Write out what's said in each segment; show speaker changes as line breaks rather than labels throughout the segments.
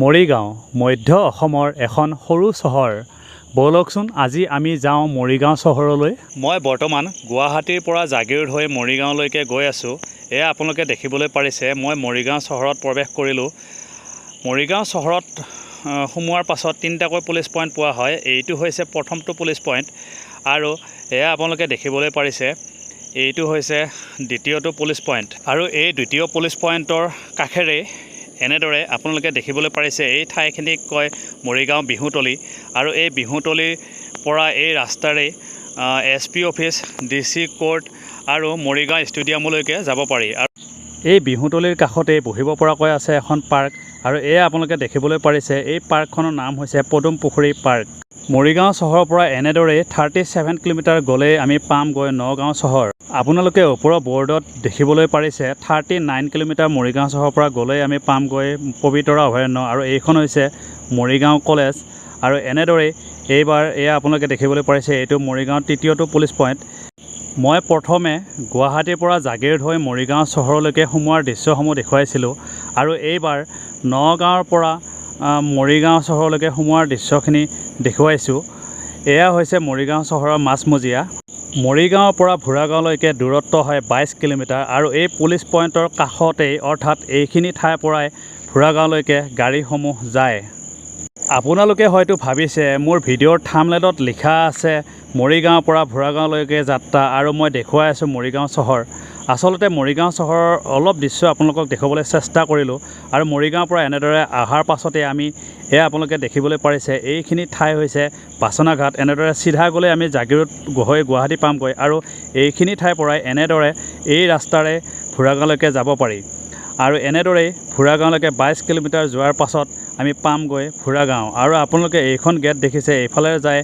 মৰিগাঁও মধ্য অসমৰ এখন সৰু চহৰ। ব'লকচোন আজি আমি যাওঁ মৰিগাঁও চহৰলৈ। মই বৰ্তমান গুৱাহাটীৰ পৰা জাগীৰোড হৈ মৰিগাঁওলৈকে গৈ আছোঁ। এয়া আপোনালোকে দেখিবলৈ পাৰিছে মই মৰিগাঁও চহৰত প্ৰৱেশ কৰিলোঁ। মৰিগাঁও চহৰত সোমোৱাৰ পাছত তিনিটাকৈ পুলিচ পইণ্ট পোৱা হয়। এইটো হৈছে প্ৰথমটো পুলিচ পইণ্ট আৰু এয়া আপোনালোকে দেখিবলৈ পাৰিছে এইটো হৈছে দ্বিতীয়টো পুলিচ পইণ্ট আৰু এই দ্বিতীয় পুলিচ পইণ্টৰ কাষেৰে এনেদৰে আপোনালোকে দেখিবলৈ পাৰিছে এই ঠাইখিনিক কয় মৰিগাঁও বিহুতলী আৰু এই বিহুতলীৰ পৰা এই ৰাস্তাৰে SP অফিচ, DC কোৰ্ট আৰু মৰিগাঁও ষ্টেডিয়ামলৈকে যাব পাৰি। আৰু এই বিহুতলীৰ কাষতে বহিব পৰাকৈ আছে এখন পাৰ্ক আৰু এয়া আপোনালোকে দেখিবলৈ পাৰিছে এই পাৰ্কখনৰ নাম হৈছে পদুম পুখুৰী পাৰ্ক। মৰিগাঁও চহৰৰ পৰা এনেদৰে 37 কিলোমিটাৰ গ'লেই আমি পামগৈ নগাঁও চহৰ। আপোনালোকে ওপৰৰ বৰ্ডত দেখিবলৈ পাৰিছে 39 কিলোমিটাৰ মৰিগাঁও চহৰৰ পৰা গ'লেই আমি পামগৈ পবিতৰা অভয়াৰণ্য আৰু এইখন হৈছে মৰিগাঁও কলেজ। আৰু এনেদৰে এইবাৰ এয়া আপোনালোকে দেখিবলৈ পাৰিছে এইটো মৰিগাঁৱৰ তৃতীয়টো পুলিচ পইণ্ট। মই প্ৰথমে গুৱাহাটীৰ পৰা জাগীৰোড হৈ মৰিগাঁও চহৰলৈকে সোমোৱাৰ দৃশ্যসমূহ দেখুৱাইছিলোঁ আৰু এইবাৰ নগাঁৱৰ পৰা মৰিগাঁও চহৰলৈকে সোমোৱাৰ দৃশ্যখিনি দেখুৱাইছোঁ। এয়া হৈছে মৰিগাঁও চহৰৰ মাজমজিয়া। মৰিগাঁৱৰ পৰা ভোৰাগাঁওলৈকে দূৰত্ব হয় 22 কিলোমিটাৰ আৰু এই পুলিচ পইণ্টৰ কাষতেই অৰ্থাৎ এইখিনি ঠাইৰ পৰাই ভোৰাগাঁওলৈকে গাড়ীসমূহ যায়। আপোনালোকে হয়তো ভাবিছে মোৰ ভিডিঅ'ৰ থাম্বনেইলত লিখা আছে মৰিগাঁৱৰ পৰা ভোৰাগাঁওলৈকে যাত্ৰা আৰু মই দেখুৱাই আছোঁ মৰিগাঁও চহৰ। আচলতে মৰিগাঁও চহৰৰ অলপ দৃশ্য আপোনালোকক দেখুৱাবলৈ চেষ্টা কৰিলোঁ আৰু মৰিগাঁৱৰ পৰা এনেদৰে অহাৰ পাছতে আমি এয়া আপোনালোকে দেখিবলৈ পাৰিছে এইখিনি ঠাই হৈছে বাচনা ঘাট। এনেদৰে চিধা গ'লে আমি জাগীৰোড হৈ গুৱাহাটী পামগৈ আৰু এইখিনি ঠাইৰ পৰাই এনেদৰে এই ৰাস্তাৰে ভোৰাগাঁওলৈকে যাব পাৰি আৰু এনেদৰেই ভোৰাগাঁওলৈকে 22 কিলোমিটাৰ যোৱাৰ পাছত আমি পামগৈ ভোৰাগাঁও। আৰু আপোনালোকে এইখন গেট দেখিছে এইফালে যায়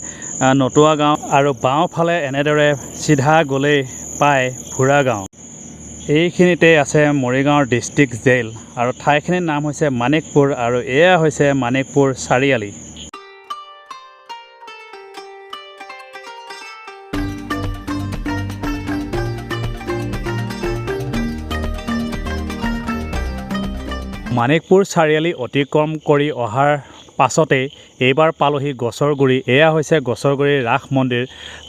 নটুৱা গাঁও আৰু বাওঁফালে এনেদৰে চিধা গ'লেই পায় ভোৰাগাঁও। এইখিনিতে আছে মৰিগাঁৱৰ ডিষ্ট্ৰিক্ট জেল আৰু ঠাইখিনিৰ নাম হৈছে মানিকপুৰ আৰু এয়া হৈছে মানিকপুৰ চাৰিআলি। মানিকপুৰ চাৰিআলি অতিক্ৰম কৰি অহাৰ পাছতেই এইবাৰ পালোহি গছৰগুৰি। এয়া হৈছে গছৰগুৰিৰ ৰাস মন্দিৰ,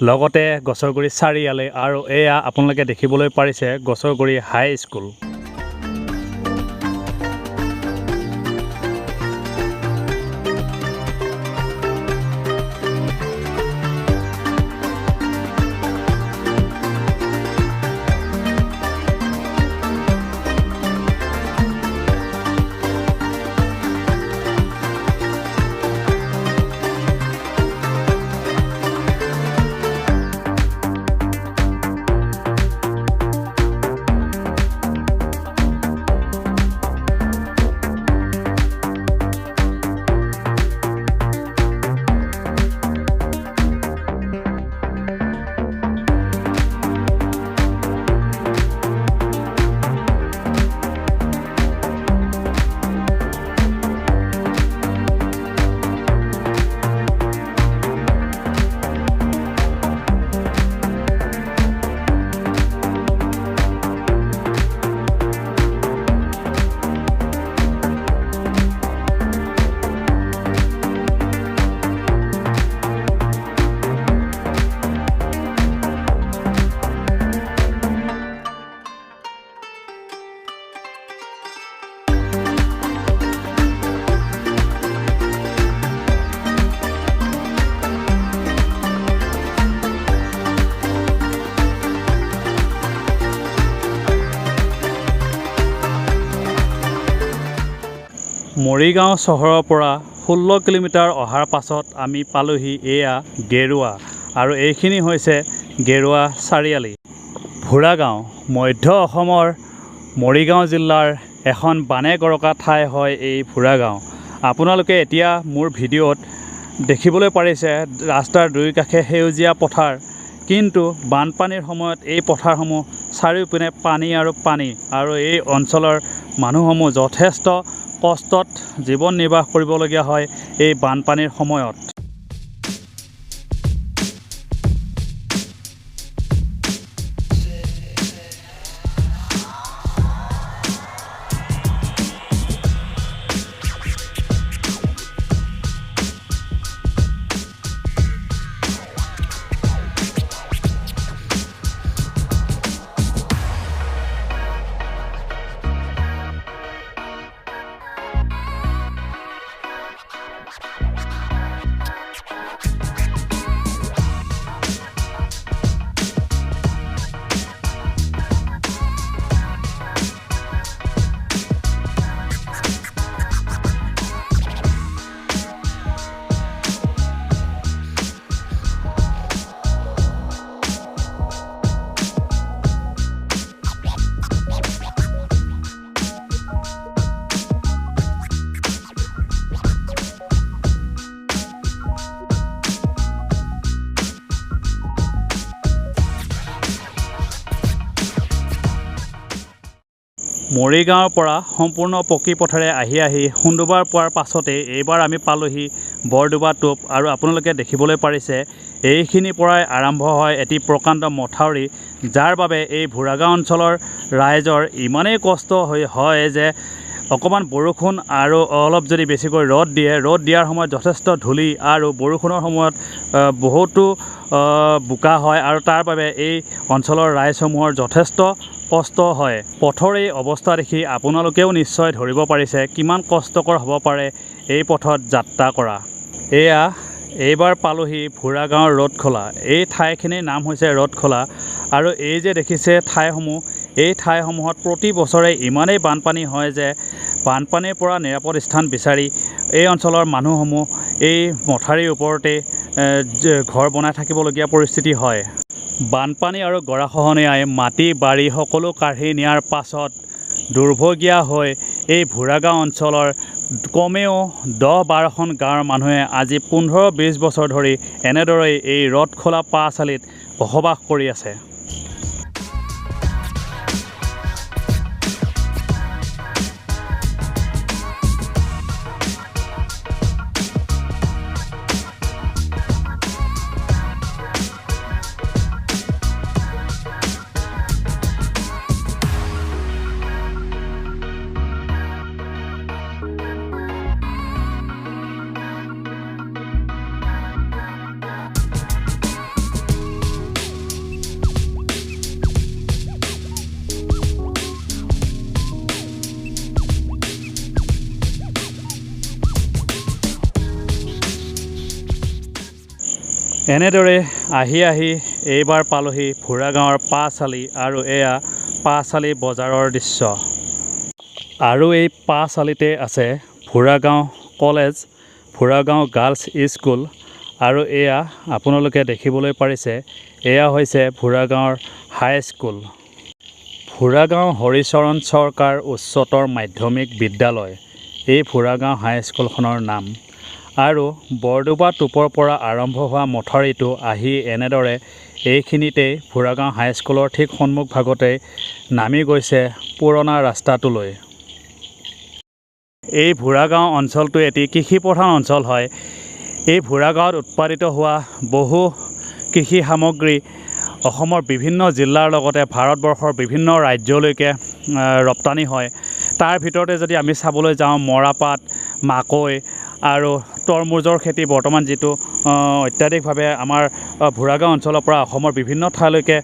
লগতে গছৰগুৰি চাৰিআলি আৰু এয়া আপোনালোকে দেখিবলৈ পাৰিছে গছৰগুৰি হাইস্কুল। মৰিগাঁও চহৰৰ পৰা 16 কিলোমিটাৰ অহাৰ পাছত আমি পালোহি এয়া গেৰুৱা আৰু এইখিনি হৈছে গেৰুৱা চাৰিআলি। ভোৰাগাঁও মধ্য অসমৰ মৰিগাঁও জিলাৰ এখন বানে গৰকা ঠাই হয় এই ভোৰাগাঁও। আপোনালোকে এতিয়া মোৰ ভিডিঅ'ত দেখিবলৈ পাৰিছে ৰাস্তাৰ দুই কাষে সেউজীয়া পথাৰ, কিন্তু বানপানীৰ সময়ত এই পথাৰসমূহ চাৰিওপিনে পানী আৰু এই অঞ্চলৰ মানুহসমূহ যথেষ্ট কষ্টত জীৱন নিৰ্বাহ কৰিবলগীয়া হয় এই বানপানীৰ সময়ত। মৰিগাঁৱৰ পৰা সম্পূৰ্ণ পকী পথেৰে আহি সুন্দুবাৰ পোৱাৰ পাছতে এইবাৰ আমি পালোহি বৰদোবা টোপ। আৰু আপোনালোকে দেখিবলৈ পাৰিছে এইখিনিৰ পৰাই আৰম্ভ হয় এটি প্ৰকাণ্ড মথাউৰি, যাৰ বাবে এই ভোৰাগাঁও অঞ্চলৰ ৰাইজৰ ইমানেই কষ্ট হয় যে অকণমান বৰষুণ আৰু অলপ যদি বেছিকৈ ৰ'দ দিয়াৰ সময়ত যথেষ্ট ধূলি আৰু বৰষুণৰ সময়ত বহুতো বোকা হয়, আৰু তাৰ বাবে এই অঞ্চলৰ ৰাইজসমূহৰ যথেষ্ট কষ্ট হয়। পথৰ এই অৱস্থা দেখি আপোনালোকেও নিশ্চয় ধৰিব পাৰিছে কিমান কষ্টকৰ হ'ব পাৰে এই পথত যাত্ৰা কৰা। এইবাৰ পালোহি ভোৰাগাঁৱৰ ৰ'দখোলা। এই ঠাইখিনিৰ নাম হৈছে ৰ'দখোলা। আৰু এই যে দেখিছে এই ঠাইসমূহত প্ৰতি বছৰে ইমানেই বানপানী হয় যে বানপানীৰ পৰা নিৰাপদ স্থান বিচাৰি এই অঞ্চলৰ মানুহসমূহ এই মথাউৰিৰ ওপৰতে ঘৰ বনাই থাকিবলগীয়া পৰিস্থিতি হয়। বানপানী আৰু গৰাখহনীয়াই মাটি বাৰী সকলো কাঢ়ি নিয়াৰ পাছত দুৰ্ভগীয়া হৈ এই ভোৰাগাঁও অঞ্চলৰ কমেও 10-12খন গাঁৱৰ মানুহে আজি 15-20 বছৰ ধৰি এনেদৰেই এই ৰ'দখোলা পাঁচালিত বসবাস কৰি আছে। এনেদৰে আহি এইবাৰ পালোহি ভোৰাগাঁৱৰ পাঁচালি, আৰু এয়া পাঁচালি বজাৰৰ দৃশ্য। আৰু এই পাঁচালিতে আছে ভোৰাগাঁও কলেজ, ভোৰাগাঁও গাৰ্লছ স্কুল। আৰু এয়া আপোনালোকে দেখিবলৈ পাৰিছে এয়া হৈছে ভোৰাগাঁৱৰ হাইস্কুল। ভোৰাগাঁও হৰিচৰণ চৰকাৰ উচ্চতৰ মাধ্যমিক বিদ্যালয় এই ভোৰাগাঁও হাইস্কুলখনৰ নাম। আৰু বৰদোবা টোপৰ পৰা আৰম্ভ হোৱা মথাউৰিটো আহি এনেদৰে এইখিনিতেই ভোৰাগাঁও হাইস্কুলৰ ঠিক সন্মুখভাগতে নামি গৈছে পুৰণা ৰাস্তাটোলৈ। এই ভোৰাগাঁও অঞ্চলটো এটি কৃষিপ্ৰধান অঞ্চল হয়। এই ভোৰাগাঁৱত উৎপাদিত হোৱা বহু কৃষি সামগ্ৰী অসমৰ বিভিন্ন জিলাৰ লগতে ভাৰতবৰ্ষৰ বিভিন্ন ৰাজ্যলৈকে ৰপ্তানি হয়। তাৰ ভিতৰতে যদি আমি চাবলৈ যাওঁ মৰাপাট, মাকৈ আৰু তৰমুজৰ খেতি বৰ্তমান যিটো অত্যাধিকভাৱে আমাৰ ভোৰাগাঁও অঞ্চলৰ পৰা অসমৰ বিভিন্ন ঠাইলৈকে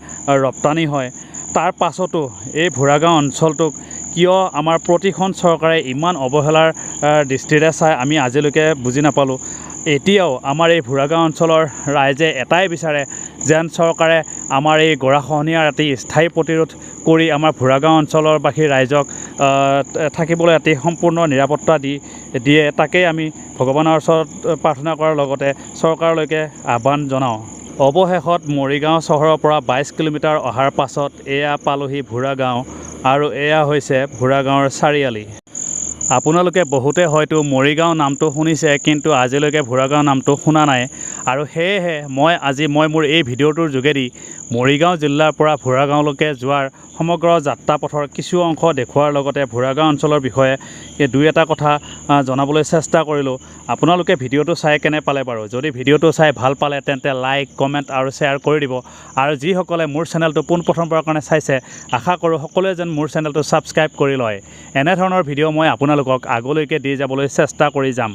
ৰপ্তানি হয়। তাৰ পাছতো এই ভোৰাগাঁও অঞ্চলটোক কিয় আমাৰ প্ৰতিখন চৰকাৰে ইমান অৱহেলাৰ দৃষ্টিৰে চাই আমি আজিলৈকে বুজি নাপালোঁ। এতিয়াও আমাৰ এই ভোৰাগাঁও অঞ্চলৰ ৰাইজে এটাই বিচাৰে যেন চৰকাৰে আমাৰ এই গৰাখহনীয়াৰ এটি স্থায়ী প্ৰতিৰোধ কৰি আমাৰ ভোৰাগাঁও অঞ্চলৰ বাসী ৰাইজক থাকিবলৈ এটি সম্পূৰ্ণ নিৰাপত্তা দিয়ে। তাকেই আমি ভগৱানৰ ওচৰত প্ৰাৰ্থনা কৰাৰ লগতে চৰকাৰলৈকে আহ্বান জনাওঁ। অৱশেষত মৰিগাঁও চহৰৰ পৰা 22 কিলোমিটাৰ অহাৰ পাছত এয়া পালোহি ভোৰাগাঁও, আৰু এয়া হৈছে ভোৰাগাঁৱৰ চাৰিআলি। আপোনালোকে বহুতে হয়তো মৰিগাঁও নামটো শুনিছে, কিন্তু আজিলৈকে ভোৰাগাঁও নামটো শুনা নাই। আৰু সেয়েহে মই মোৰ এই ভিডিঅ'টোৰ যোগেদি মৰিগাঁও জিলাৰ পৰা ভোৰাগাঁৱলৈকে যোৱাৰ সমগ্ৰ যাত্ৰা পথৰ কিছু অংশ দেখুওৱাৰ লগতে ভোৰাগাঁও অঞ্চলৰ বিষয়ে এই দুই এটা কথা জনাবলৈ চেষ্টা কৰিলোঁ। আপোনালোকে ভিডিঅ'টো চাই কেনে পালে বাৰু? যদি ভিডিঅ'টো চাই ভাল পালে তেন্তে লাইক, কমেণ্ট আৰু শ্বেয়াৰ কৰি দিব। আৰু যিসকলে মোৰ চেনেলটো পোনপ্ৰথমবাৰৰ কাৰণে চাইছে, আশা কৰোঁ সকলোৱে যেন মোৰ চেনেলটো ছাবস্ক্ৰাইব কৰি লয়। এনেধৰণৰ ভিডিঅ' মই আপোনালোকক আগলৈকে দি যাবলৈ চেষ্টা কৰি যাম।